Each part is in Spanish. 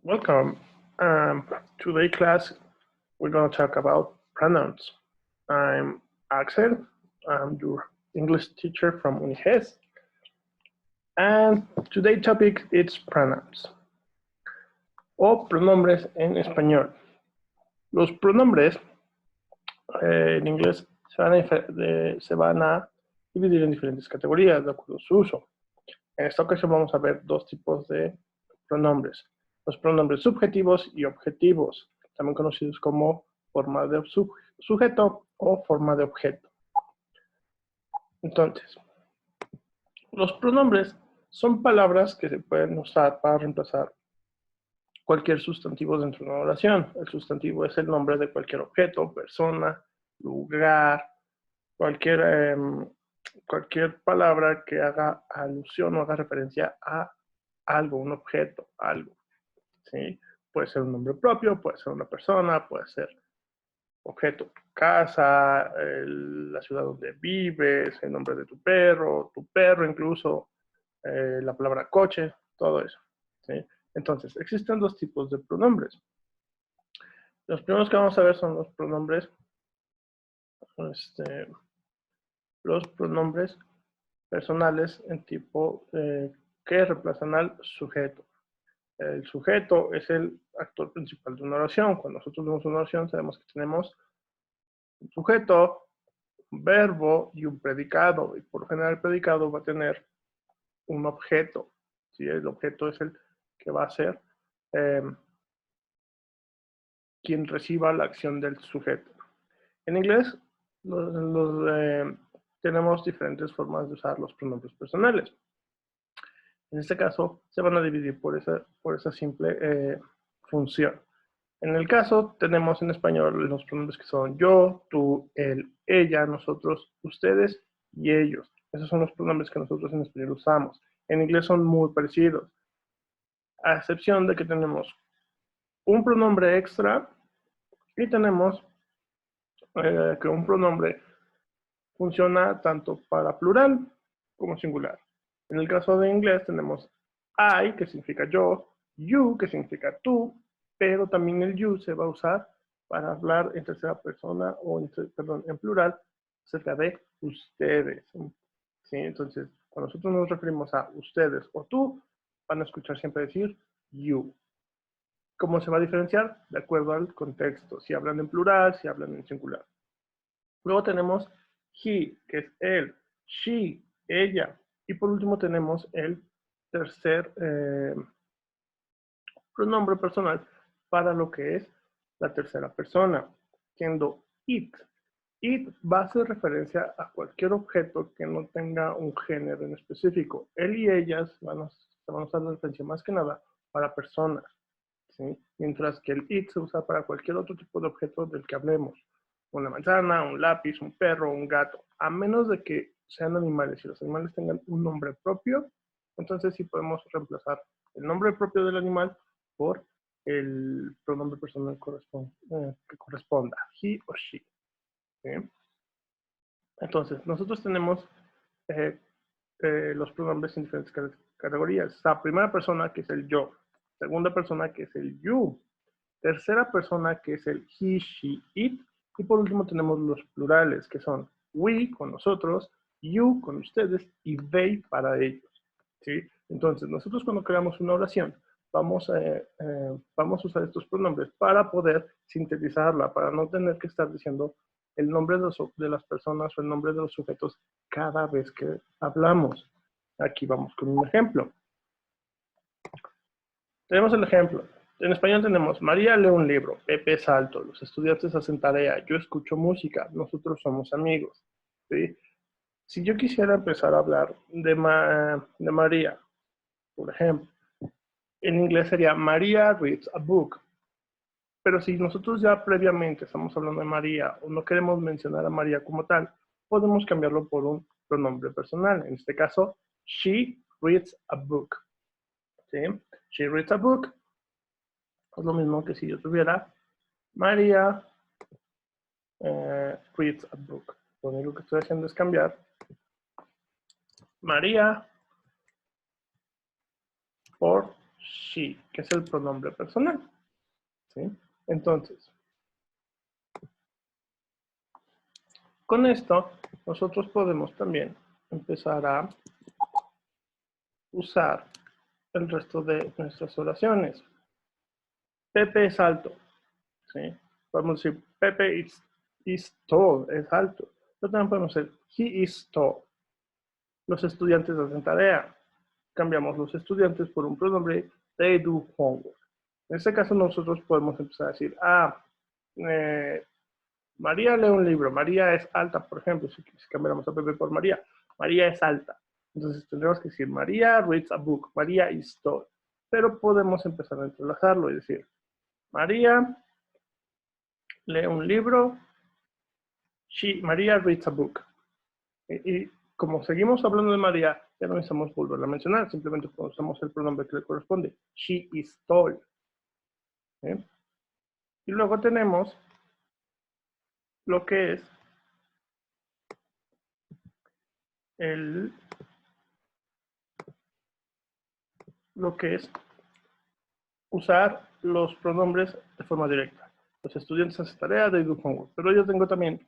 Welcome. Today class, we're going to talk about pronouns. I'm Axel. I'm your English teacher from Uniges. And today's topic is pronouns o pronombres en español. Los pronombres en inglés se van a dividir en diferentes categorías de acuerdo a su uso. En esta ocasión vamos a ver dos tipos de pronombres. Los pronombres subjetivos y objetivos, también conocidos como forma de sujeto o forma de objeto. Entonces, los pronombres son palabras que se pueden usar para reemplazar cualquier sustantivo dentro de una oración. El sustantivo es el nombre de cualquier objeto, persona, lugar, cualquier palabra que haga alusión o haga referencia a algo, un objeto, algo. ¿Sí? Puede ser un nombre propio, puede ser una persona, puede ser objeto, casa, la ciudad donde vives, el nombre de tu perro incluso, la palabra coche, todo eso. ¿Sí? Entonces, existen dos tipos de pronombres. Los primeros que vamos a ver son los pronombres personales en tipo que reemplazan al sujeto. El sujeto es el actor principal de una oración. Cuando nosotros vemos una oración, sabemos que tenemos un sujeto, un verbo y un predicado. Y por lo general el predicado va a tener un objeto. ¿Sí? El objeto es el que va a ser quien reciba la acción del sujeto. En inglés tenemos diferentes formas de usar los pronombres personales. En este caso, se van a dividir por esa simple función. En el caso, tenemos en español los pronombres que son yo, tú, él, ella, nosotros, ustedes y ellos. Esos son los pronombres que nosotros en español usamos. En inglés son muy parecidos, a excepción de que tenemos un pronombre extra y tenemos que un pronombre funciona tanto para plural como singular. En el caso de inglés tenemos I, que significa yo, you, que significa tú, pero también el you se va a usar para hablar en tercera persona o en plural acerca de ustedes. ¿Sí? Entonces, cuando nosotros nos referimos a ustedes o tú, van a escuchar siempre decir you. ¿Cómo se va a diferenciar? De acuerdo al contexto, si hablan en plural, si hablan en singular. Luego tenemos he, que es él, she, ella. Y por último tenemos el tercer pronombre personal para lo que es la tercera persona, siendo it. It va a hacer referencia a cualquier objeto que no tenga un género en específico. Él y ellas se van a usar de referencia más que nada para personas, ¿sí? Mientras que el it se usa para cualquier otro tipo de objeto del que hablemos. Una manzana, un lápiz, un perro, un gato. A menos de que sean animales y los animales tengan un nombre propio, entonces sí podemos reemplazar el nombre propio del animal por el pronombre personal que corresponda, he o she. ¿Sí? Entonces, nosotros tenemos los pronombres en diferentes categorías. La primera persona, que es el yo. Segunda persona, que es el you. Tercera persona, que es el he, she, it. Y por último tenemos los plurales, que son we con nosotros, you con ustedes y they para ellos. ¿Sí? Entonces, nosotros cuando creamos una oración, vamos a usar estos pronombres para poder sintetizarla, para no tener que estar diciendo el nombre de las personas o el nombre de los sujetos cada vez que hablamos. Aquí vamos con un ejemplo. Tenemos el ejemplo. En español tenemos, María lee un libro, Pepe es alto, los estudiantes hacen tarea, yo escucho música, nosotros somos amigos. ¿Sí? Si yo quisiera empezar a hablar de María, por ejemplo, en inglés sería María reads a book. Pero si nosotros ya previamente estamos hablando de María o no queremos mencionar a María como tal, podemos cambiarlo por un pronombre personal. En este caso, she reads a book. ¿Sí? She reads a book. Es lo mismo que si yo tuviera María reads a book. Lo único que estoy haciendo es cambiar María por she, que es el pronombre personal. ¿Sí? Entonces, con esto, nosotros podemos también empezar a usar el resto de nuestras oraciones. Pepe es alto. ¿Sí? Podemos decir, Pepe is tall, es alto. Pero también podemos decir, he is tall. Los estudiantes hacen tarea. Cambiamos los estudiantes por un pronombre, they do homework. En este caso nosotros podemos empezar a decir, María lee un libro, María es alta, por ejemplo, si cambiamos a Pepe por María, María es alta. Entonces tendremos que decir, María reads a book, María is tall. Pero podemos empezar a entrelazarlo y decir, María lee un libro, María reads a book. Y como seguimos hablando de María, ya no necesitamos volverla a mencionar, simplemente usamos el pronombre que le corresponde. She is tall. ¿Sí? Y luego tenemos lo que es usar los pronombres de forma directa. Los estudiantes hacen tarea, they do homework. Pero yo tengo también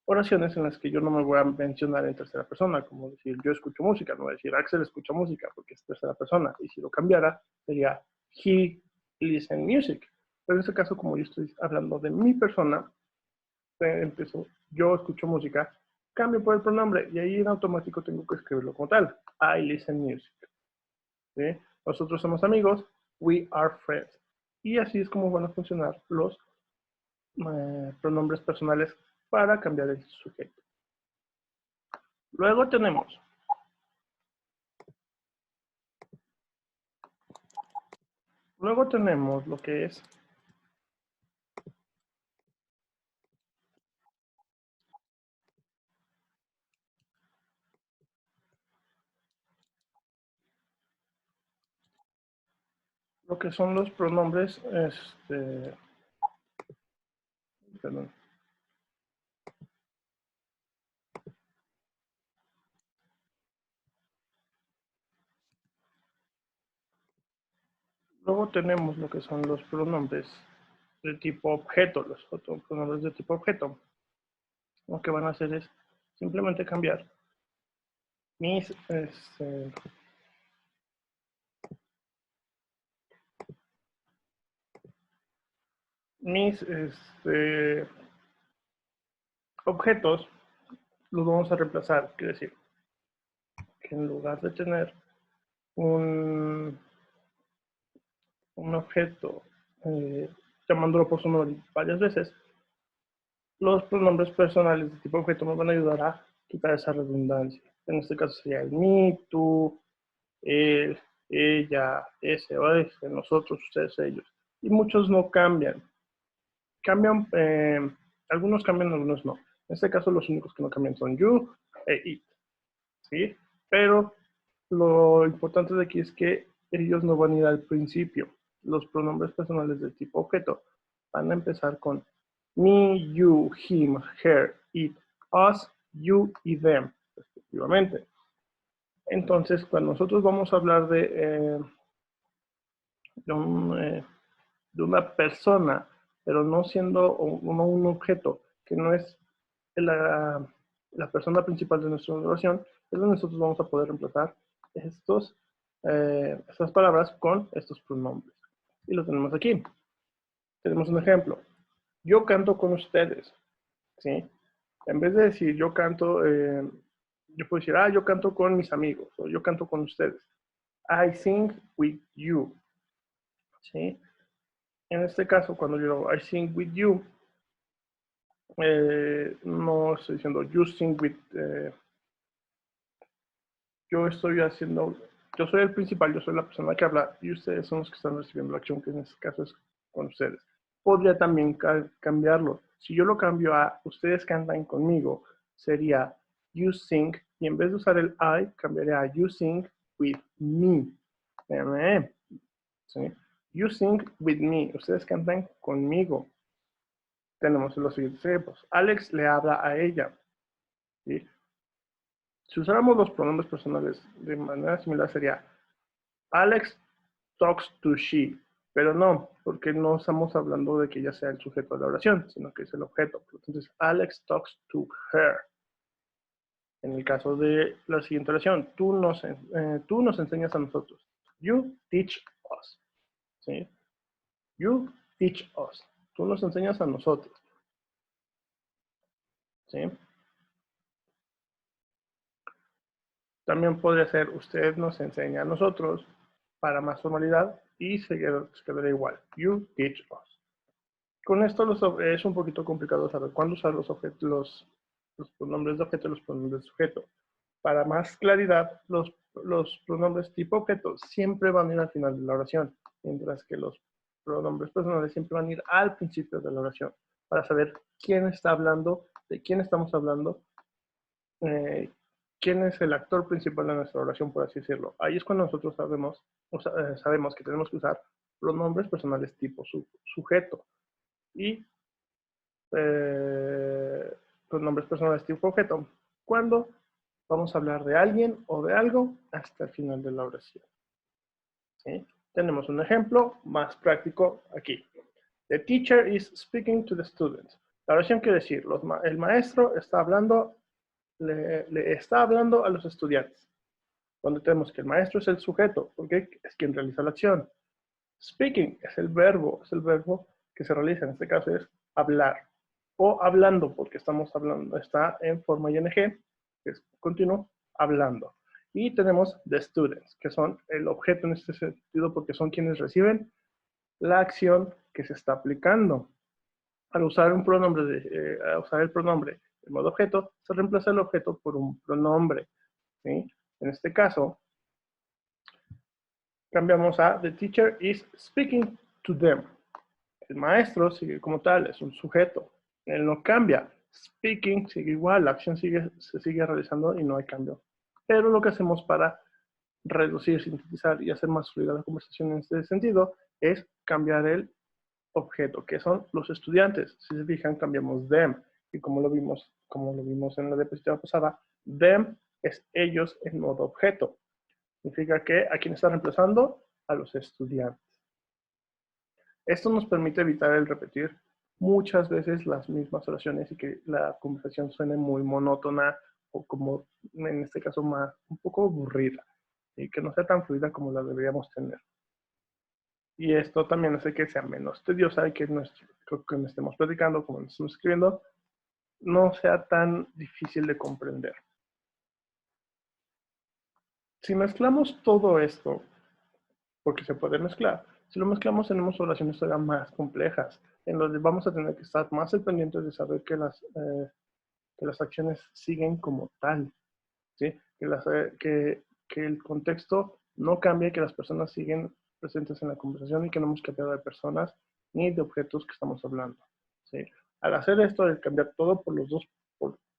oraciones en las que yo no me voy a mencionar en tercera persona, como decir yo escucho música, no voy a decir Axel escucha música porque es tercera persona. Y si lo cambiara, sería he listen music. Pero en este caso, como yo estoy hablando de mi persona, empiezo, yo escucho música, cambio por el pronombre y ahí en automático tengo que escribirlo como tal. I listen music. ¿Sí? Nosotros somos amigos, we are friends. Y así es como van a funcionar los pronombres personales para cambiar el sujeto. Luego tenemos lo que es lo que son los pronombres, perdón. Luego tenemos lo que son los pronombres de tipo objeto, los pronombres de tipo objeto. Lo que van a hacer es simplemente cambiar mis, objetos, los vamos a reemplazar. Quiere decir que en lugar de tener un objeto llamándolo por su nombre varias veces, los pronombres personales de tipo objeto me van a ayudar a quitar esa redundancia. En este caso sería el me, tú, él, ella, ese o ese, nosotros, ustedes, ellos. Y muchos no cambian. Cambian, algunos cambian, algunos no. En este caso los únicos que no cambian son you e it. ¿Sí? Pero lo importante de aquí es que ellos no van a ir al principio. Los pronombres personales de tipo objeto van a empezar con me, you, him, her, it, us, you y them, respectivamente. Entonces, cuando nosotros vamos a hablar de una persona, pero no siendo un objeto, que no es la persona principal de nuestra oración, es donde nosotros vamos a poder reemplazar estas palabras con estos pronombres. Y lo tenemos aquí. Tenemos un ejemplo. Yo canto con ustedes. ¿Sí? En vez de decir yo canto, yo puedo decir, yo canto con mis amigos, o yo canto con ustedes. I sing with you. ¿Sí? En este caso, cuando yo I sing with you, no estoy diciendo you sing with, yo estoy haciendo, yo soy el principal, yo soy la persona que habla y ustedes son los que están recibiendo la acción, que en este caso es con ustedes. Podría también cambiarlo. Si yo lo cambio a ustedes cantan conmigo, sería you sing, y en vez de usar el I, cambiaría a you sing with me. ¿Sí? You sing with me, ustedes cantan conmigo. Tenemos los siguientes ejemplos. Alex le habla a ella. ¿Sí? Si usáramos los pronombres personales de manera similar sería Alex talks to she, pero no, porque no estamos hablando de que ella sea el sujeto de la oración, sino que es el objeto. Entonces, Alex talks to her. En el caso de la siguiente oración, tú nos enseñas a nosotros. You teach us. ¿Sí? You teach us. Tú nos enseñas a nosotros. ¿Sí? También podría ser usted nos enseña a nosotros para más formalidad y se quedaría igual. You teach us. Con esto es un poquito complicado saber cuándo usar los pronombres de objeto y los pronombres de sujeto. Para más claridad, los pronombres tipo objeto siempre van a ir al final de la oración, mientras que los pronombres personales siempre van a ir al principio de la oración, para saber quién está hablando, de quién estamos hablando, quién es el actor principal de nuestra oración, por así decirlo. Ahí es cuando nosotros sabemos que tenemos que usar pronombres personales tipo sujeto y pronombres personales tipo objeto cuando vamos a hablar de alguien o de algo hasta el final de la oración. ¿Sí? Tenemos un ejemplo más práctico aquí. The teacher is speaking to the students. La oración quiere decir, el maestro está hablando, le está hablando a los estudiantes. Cuando tenemos que el maestro es el sujeto, porque es quien realiza la acción. Speaking es el verbo que se realiza, en este caso es hablar. O hablando, porque estamos hablando, está en forma ing, que es continuo, hablando. Y tenemos the students, que son el objeto en este sentido, porque son quienes reciben la acción que se está aplicando. Al usar un pronombre, usar el pronombre en modo objeto, se reemplaza el objeto por un pronombre. ¿Sí? En este caso, cambiamos a the teacher is speaking to them. El maestro sigue como tal, es un sujeto. Él no cambia. Speaking sigue igual, la acción se sigue realizando y no hay cambio. Pero lo que hacemos para reducir, sintetizar y hacer más fluida la conversación en este sentido es cambiar el objeto, que son los estudiantes. Si se fijan, cambiamos them. Y como lo vimos en la diapositiva pasada, them es ellos en modo objeto. Significa que a quién está reemplazando, a los estudiantes. Esto nos permite evitar el repetir muchas veces las mismas oraciones y que la conversación suene muy monótona o como en este caso un poco aburrida y que no sea tan fluida como la deberíamos tener. Y esto también hace que sea menos tediosa y que que me estemos platicando, como nos estamos escribiendo, no sea tan difícil de comprender. Si mezclamos todo esto, porque se puede mezclar, si lo mezclamos tenemos oraciones todavía más complejas, en donde vamos a tener que estar más al pendiente de saber que las acciones siguen como tal, ¿sí? Que el contexto no cambia, que las personas siguen presentes en la conversación y que no hemos cambiado de personas ni de objetos que estamos hablando, ¿sí? Al hacer esto, de cambiar todo por los dos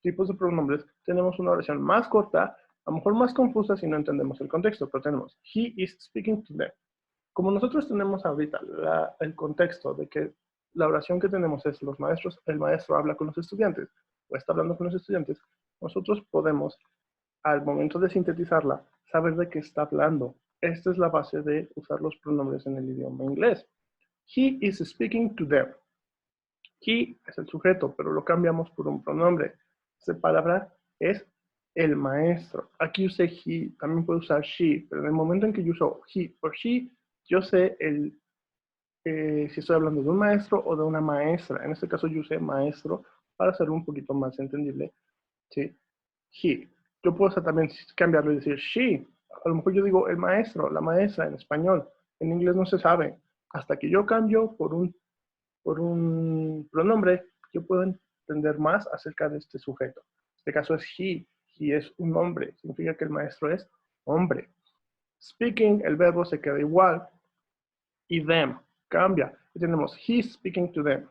tipos de pronombres, tenemos una oración más corta, a lo mejor más confusa si no entendemos el contexto, pero tenemos he is speaking to them. Como nosotros tenemos ahorita el contexto de que la oración que tenemos es el maestro habla con los estudiantes o está hablando con los estudiantes, nosotros podemos, al momento de sintetizarla, saber de qué está hablando. Esta es la base de usar los pronombres en el idioma inglés. He is speaking to them. He es el sujeto, pero lo cambiamos por un pronombre. Esta palabra es el maestro. Aquí usé he, también puedo usar she, pero en el momento en que yo uso he o she, yo sé si estoy hablando de un maestro o de una maestra. En este caso yo usé maestro para hacerlo un poquito más entendible. ¿Sí? He. Yo puedo también cambiarlo y decir she. A lo mejor yo digo el maestro, la maestra en español. En inglés no se sabe. Hasta que yo cambio por un pronombre, yo puedo entender más acerca de este sujeto. En este caso es he. He es un hombre. Significa que el maestro es hombre. Speaking, el verbo se queda igual. Y them cambia. Y tenemos he's speaking to them.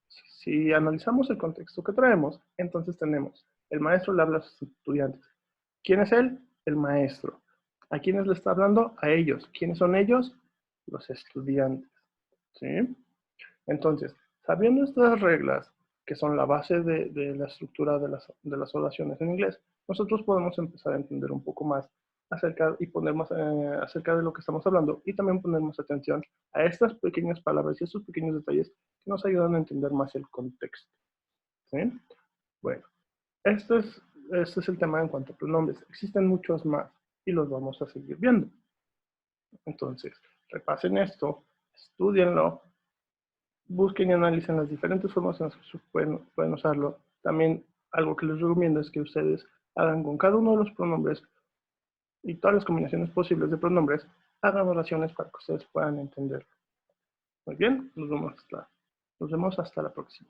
Si analizamos el contexto que traemos, entonces tenemos el maestro le habla a sus estudiantes. ¿Quién es él? El maestro. ¿A quiénes le está hablando? A ellos. ¿Quiénes son ellos? Los estudiantes. ¿Sí? Entonces, sabiendo estas reglas, que son la base de la estructura de las oraciones en inglés, nosotros podemos empezar a entender un poco más y poner más acerca de lo que estamos hablando, y también poner más atención a estas pequeñas palabras y estos pequeños detalles que nos ayudan a entender más el contexto. ¿Sí? Bueno, este es el tema en cuanto a pronombres. Existen muchos más y los vamos a seguir viendo. Entonces, repasen esto, estudienlo, busquen y analicen las diferentes formas en las que pueden usarlo. También algo que les recomiendo es que ustedes hagan con cada uno de los pronombres y todas las combinaciones posibles de pronombres, hagan oraciones para que ustedes puedan entenderlo. Muy bien, nos vemos hasta la próxima.